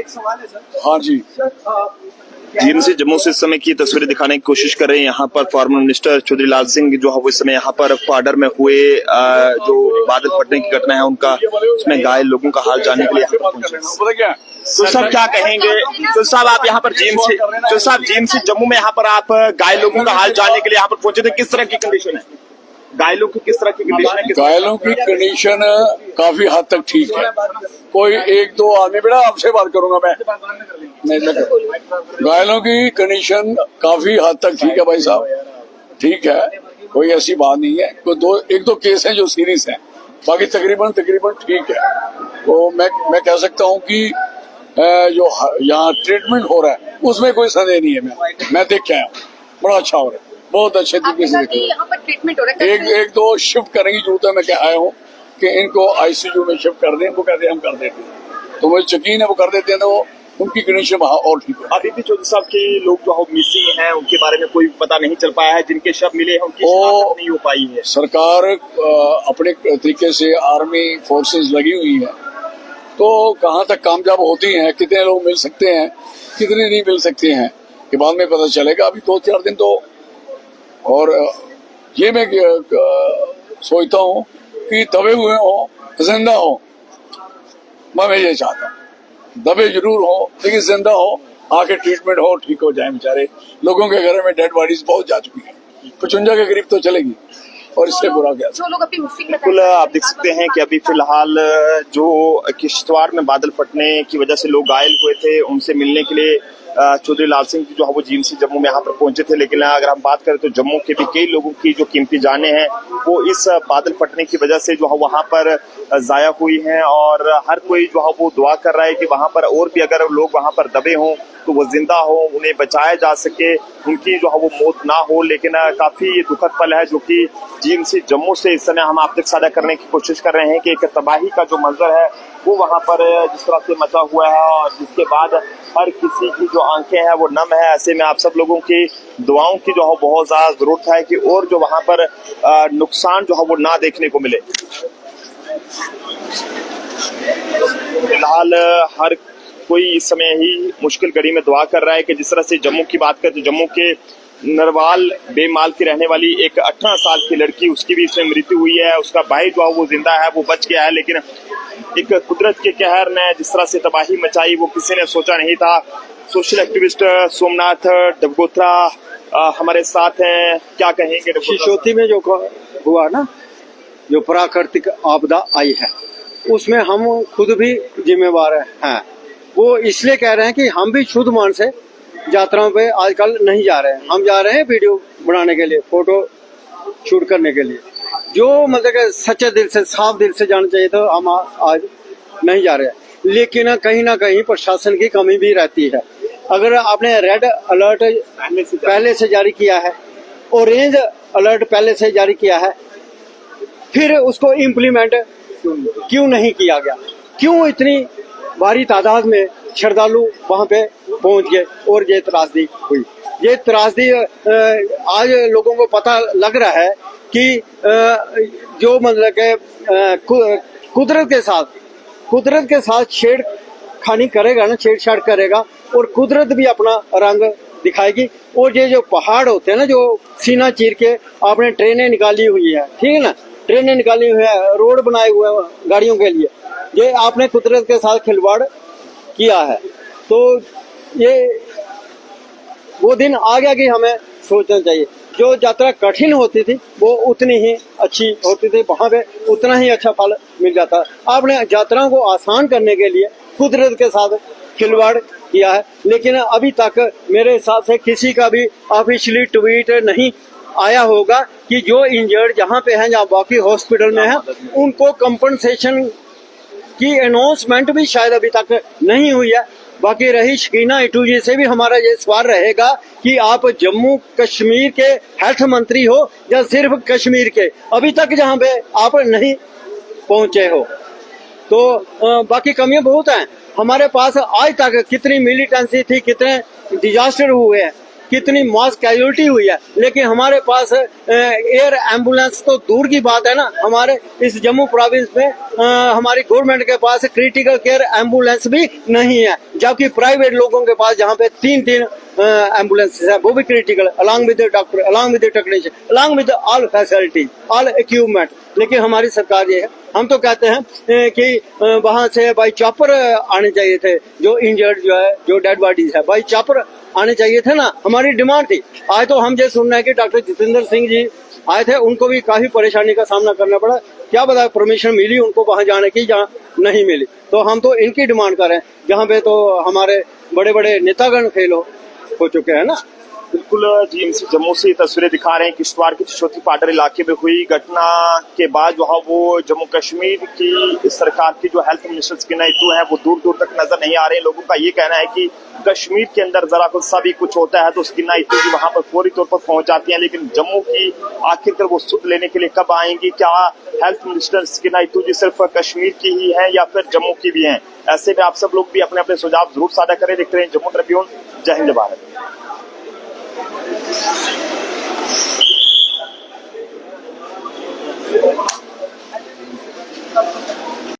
एक सवाल है सर। हाँ जी। जीएमसी जम्मू से इस समय की तस्वीरें दिखाने की कोशिश कर रहे हैं। यहाँ पर फॉर्मर मिनिस्टर चौधरी लाल सिंह जो है वो इस समय यहाँ पर पाडर में हुए जो बादल फटने की घटना है उनका उसमें घायल लोगों का हाल जानने के लिए यहाँ पर पहुंचे। तो साहब क्या कहेंगे? तो साहब आप यहाँ पर जीएमसी जम्मू में यहाँ पर आप घायल लोगों का हाल जानने के लिए यहाँ पर पहुंचे थे, किस तरह की कंडीशन है घायलों की? किस तरह की कंडीशन है? घायलों की कंडीशन काफी हद तक ठीक है। कोई एक दो आदमी, बेटा आपसे बात करूंगा मैं, नहीं घायलों की कंडीशन काफी हद तक ठीक है भाई साहब, ठीक है, कोई ऐसी बात नहीं है। कोई एक दो केस हैं जो सीरियस हैं, बाकी तकरीबन ठीक है। तो मैं कह सकता हूँ कि जो यहाँ ट्रीटमेंट हो रहा है उसमें कोई संदेह नहीं है। मैं देख के आया हूँ, बड़ा अच्छा हो रहा है, बहुत अच्छे तरीके से यहाँ पर ट्रीटमेंट हो रहा है। एक दो शिफ्ट करने की जरूरत है। मैं क्या आया हूँ कि इनको आईसीयू में शिफ्ट कर दें, वो कहते हैं हम कर देते हैं, तो मुझे यकीन है वो कर देते हैं, तो उनकी कंडीशन वहाँ और ठीक है। अभी भी चौधरी साहब के लोग जो है मिसिंग हैं, उनके बारे में कोई पता नहीं चल पाया है, जिनके शव मिले हैं उनकी शिनाख्त नहीं हो पाई है। सरकार अपने तरीके से आर्मी फोर्सेस लगी हुई है, तो कहाँ तक कामयाब होती हैं, कितने लोग मिल सकते हैं, कितने नहीं मिल सकते हैं, ये बाद में पता चलेगा। अभी 2-4 दिन तो, और ये मैं सोचता हूँ कि दबे हुए हो जिंदा हो, मैं ये चाहता हूँ दबे जरूर हो लेकिन जिंदा हो, आके ट्रीटमेंट हो, ठीक हो जाए। बेचारे लोगों के घर में डेड बॉडीज बहुत जा चुकी है, 55 के करीब तो चलेगी, और इससे बुरा क्या। जो लोग अभी मिसिंग बिल्कुल आप देख सकते हैं कि अभी फिलहाल जो किश्तवाड़ में बादल फटने की वजह से लोग घायल हुए थे, उनसे मिलने के लिए चौधरी लाल सिंह जो है वो जीएमसी जम्मू में यहाँ पर पहुंचे थे। लेकिन अगर हम बात करें तो जम्मू के भी कई लोगों की जो कीमती जानें हैं वो इस बादल फटने की वजह से जो है वहाँ पर जाया हुई हैं, और हर कोई जो है वो दुआ कर रहा है कि वहाँ पर और भी अगर लोग वहाँ पर दबे हों तो वो जिंदा हो, उन्हें बचाया जा सके, उनकी जो है वो मौत ना हो। लेकिन काफी दुखद पल है जो कि जीएमसी जम्मू से इस समय हम आप तक साझा करने की कोशिश कर रहे हैं कि एक तबाही का जो मंजर है वो वहाँ पर जिस तरह से मचा हुआ है, और जिसके बाद हर किसी की जो आंखें हैं वो नम है। ऐसे में आप सब लोगों की दुआओं की जो है बहुत ज्यादा जरूरत है कि और जो वहाँ पर नुकसान जो है वो ना देखने को मिले। फिलहाल हर कोई इस समय ही मुश्किल घड़ी में दुआ कर रहा है कि जिस तरह से जम्मू की बात करें तो जम्मू के नरवाल बेमाल की रहने वाली एक 18 साल की लड़की, उसकी भी इसमें मृत्यु हुई है। उसका भाई जो है वो जिंदा है, वो बच गया है, लेकिन एक कुदरत के कहर ने जिस तरह से तबाही मचाई वो किसी ने सोचा नहीं था। सोशल एक्टिविस्ट सोमनाथ डबगोत्रा हमारे साथ हैं, क्या कहेंगे? शिशोती में जो हुआ ना, जो प्राकृतिक आपदा आई है, उसमें हम खुद भी जिम्मेवार हैं। वो इसलिए कह रहे हैं कि हम भी शुद्ध मन से यात्राओं पे आजकल नहीं जा रहे हैं, हम जा रहे हैं वीडियो बनाने के लिए, फोटो शूट करने के लिए। जो मतलब कि सच्चे दिल से, साफ दिल से जाना चाहिए तो हम आज नहीं जा रहे हैं। लेकिन कहीं ना कहीं प्रशासन की कमी भी रहती है। अगर आपने रेड अलर्ट पहले से जारी किया है, ऑरेंज अलर्ट पहले से जारी किया है, फिर उसको इम्प्लीमेंट क्यों नहीं किया गया? क्यों इतनी भारी तादाद में श्रद्धालु वहां पे पहुंच गए और ये त्रासदी हुई? ये त्रासदी आज लोगों को पता लग रहा है कि जो मतलब के कुदरत के साथ छेड़खानी करेगा ना, छेड़छाड़ करेगा, और कुदरत भी अपना रंग दिखाएगी। और ये जो पहाड़ होते हैं ना, जो सीना चीर के आपने ट्रेनें निकाली हुई है, ठीक है ना, ट्रेनें निकाली हुई है, रोड बनाए हुए हैं गाड़ियों के लिए, ये आपने कुदरत के साथ खिलवाड़ किया है। तो ये वो दिन आ गया कि हमें सोचना चाहिए। जो यात्रा कठिन होती थी वो उतनी ही अच्छी होती थी, वहां पे उतना ही अच्छा फल मिल जाता। आपने यात्राओं को आसान करने के लिए कुदरत के साथ खिलवाड़ किया है, लेकिन अभी तक मेरे हिसाब से किसी का भी ऑफिशियली ट्वीट नहीं आया होगा कि जो इंजर्ड जहाँ पे हैं, जहाँ बाकी हॉस्पिटल में है, उनको कंपनसेशन की अनाउंसमेंट भी शायद अभी तक नहीं हुई है। बाकी रही शकीना इटू जी से भी हमारा ये सवाल रहेगा कि आप जम्मू कश्मीर के हेल्थ मंत्री हो या सिर्फ कश्मीर के, अभी तक जहाँ पे आप नहीं पहुंचे हो। तो बाकी कमियां बहुत हैं हमारे पास। आज तक कितनी मिलिटेंसी थी, कितने डिजास्टर हुए हैं, कितनी मास कैजुअलिटी हुई है, लेकिन हमारे पास एयर एम्बुलेंस तो दूर की बात है ना। हमारे इस जम्मू प्रोविंस में हमारी गवर्नमेंट के पास क्रिटिकल केयर एम्बुलेंस भी नहीं है, जबकि प्राइवेट लोगों के पास जहाँ पे 3-3 एम्बुलेंस है, वो भी critical, along with doctor, along with technician, along with all facilities, all equipment. लेकिन हमारी सरकार ये है, हम तो कहते हैं कि वहां से बाई चॉपर आने चाहिए थे, जो इंजर्ड जो है, जो डेड बॉडीज है, बाई चॉपर आने चाहिए थे ना, हमारी डिमांड थी। आज तो हम ये सुन रहे हैं कि डॉक्टर जितेंद्र सिंह जी आए थे, उनको भी काफी परेशानी का सामना करना पड़ा। क्या पता परमिशन मिली उनको वहां जाने की, जहाँ नहीं मिली। तो हम तो इनकी डिमांड कर रहे हैं, जहाँ पे तो हमारे बड़े बड़े नेतागण फेल हो चुके हैं ना। बिल्कुल जीएमसी जम्मू से तस्वीरें दिखा रहे हैं। किश्तवाड़ के चिशोती पाटर इलाके में हुई घटना के बाद वहाँ वो जम्मू कश्मीर की सरकार की जो हेल्थ मिनिस्टर स्किना इत्तू है वो दूर दूर तक नजर नहीं आ रहे हैं। लोगों का ये कहना है कि कश्मीर के अंदर जरा कुछ सा भी कुछ होता है तो स्किना इत्तू जी वहां पर फौरी तौर पर पहुंच जाती हैं, लेकिन जम्मू की आखिरकार वो सुध लेने के लिए कब आएंगी? क्या हेल्थ मिनिस्टर स्किना इत्तू जी सिर्फ कश्मीर की ही है या फिर जम्मू की भी है? ऐसे में आप सब लोग भी अपने अपने सुझाव जरूर साझा करें। देखते रहे जम्मू ट्रिब्यून। जय हिंद भारत।